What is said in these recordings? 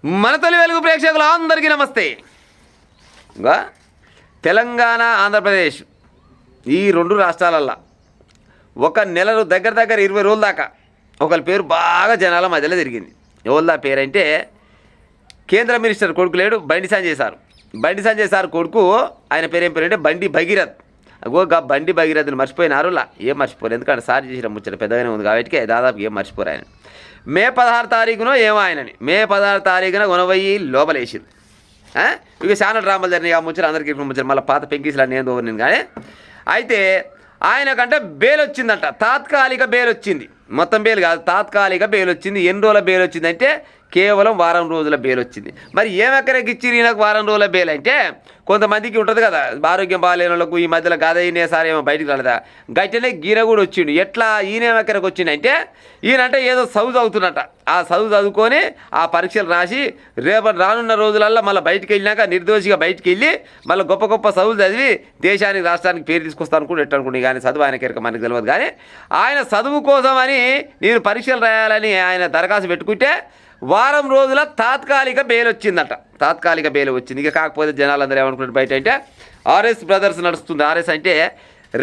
మన తొలి వెలుగు ప్రేక్షకులు అందరికీ నమస్తే. ఇంకా తెలంగాణ ఆంధ్రప్రదేశ్ ఈ రెండు రాష్ట్రాలల్లో ఒక నెలలో దగ్గర 20 రోజుల దాకా ఒకరి పేరు బాగా జనాల మధ్యలో తిరిగింది. ఎవరిదా పేరు అంటే కేంద్ర మినిస్టర్ కొడుకు లేడు, బండి సంజయ్ సార్ కొడుకు. ఆయన పేరు ఏం పేరు అంటే బండి భగీరథ్. బండి భగీరథ్ని మర్చిపోయినారులా, ఏం మర్చిపోరు, ఎందుకంటే సార్ చేసిన ముచ్చట పెద్దగానే ఉంది కాబట్టి దాదాపు ఏం మర్చిపోరు. ఆయన మే 16 తారీఖున ఏమో ఆయనని మే 16 తారీఖున కొనవయ్యి లోపలేసారు. ఇక చాలా డ్రామాలు జరిగినాయి. ఆ ముచ్చట అందరికీ ముచ్చట మళ్ళీ పాత పెంకిస్లు నేను దోవని కానీ అయితే ఆయనకంటే బెయిల్ వచ్చిందంట, తాత్కాలిక బెయిల్ వచ్చింది. మొత్తం బెయిల్ కాదు, తాత్కాలిక బెయిల్ వచ్చింది. ఎన్ని రోజుల బెయిల్ వచ్చిందంటే కేవలం వారం రోజుల బెయిల్ వచ్చింది. మరి ఏమెక్కడికి ఇచ్చిరు ఈయనకు వారం రోజుల బెయిల్ అంటే కొంతమందికి ఉంటుంది కదా, ఆరోగ్యం బాగాలేని వాళ్ళకు ఈ మధ్యలో గదయినే సార్ ఏమో బయటికి రాలేదా, గట్టనే గీర కూడా వచ్చిండు. ఎట్లా ఈయన ఎక్కడికి వచ్చిండంటే ఈయనంటే ఏదో చదువు చదువుతున్నట్ట. ఆ చదువు చదువుకొని ఆ పరీక్షలు రాసి రానున్న రోజులల్లో మళ్ళీ బయటికి వెళ్ళినాక నిర్దోషిగా బయటికి వెళ్ళి మళ్ళీ గొప్ప గొప్ప చదువులు చదివి దేశానికి రాష్ట్రానికి పేరు తీసుకొస్తాను కూడా ఎట్టనుకుంటే కానీ చదువు ఆయన కెరక మనకు తెలియదు. కానీ ఆయన చదువు కోసమని నేను పరీక్షలు రాయాలని ఆయన దరఖాస్తు పెట్టుకుంటే వారం రోజుల తాత్కాలిక బెయిల్ వచ్చిందట. తాత్కాలిక బెయిల్ వచ్చింది. ఇక కాకపోతే జనాలందరూ ఏమనుకుంటారు బయట అంటే ఆర్ఎస్ బ్రదర్స్ నడుస్తుంది. ఆర్ఎస్ అంటే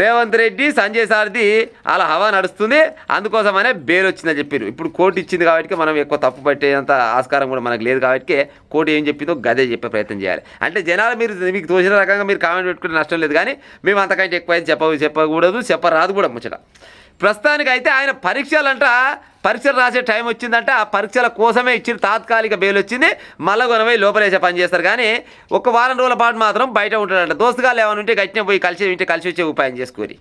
రేవంత్ రెడ్డి, సంజయ్ సార్ది అలా హవా నడుస్తుంది, అందుకోసమనే బెయిల్ వచ్చిందని చెప్పారు. ఇప్పుడు కోర్టు ఇచ్చింది కాబట్టి మనం ఎక్కువ తప్పు పట్టేంత ఆస్కారం కూడా మనకు లేదు కాబట్టి కోర్టు ఏం చెప్పిందో గదే చెప్పే ప్రయత్నం చేయాలి. అంటే జనాలు మీకు తోచిన రకంగా మీరు కామెంట్ పెట్టుకునే నష్టం లేదు, కానీ మేము అంతకంటే ఎక్కువ చెప్పకూడదు, చెప్పరాదు కూడా ముచ్చట. ప్రస్తుతానికి అయితే ఆయన పరీక్షలు రాసే టైం వచ్చిందంట. ఆ పరీక్షల కోసమే ఇచ్చిన తాత్కాలిక బెయిల్ వచ్చింది. మళ్ళీ కొనవై లోపలేసే పని చేస్తారు, కానీ ఒక వారం రోజుల పాటు మాత్రం బయట ఉంటాడంట. దోస్తుగాలు ఏమైనా ఉంటే గట్టిన పోయి కలిసి వచ్చే ఉపాయం చేసుకోరి.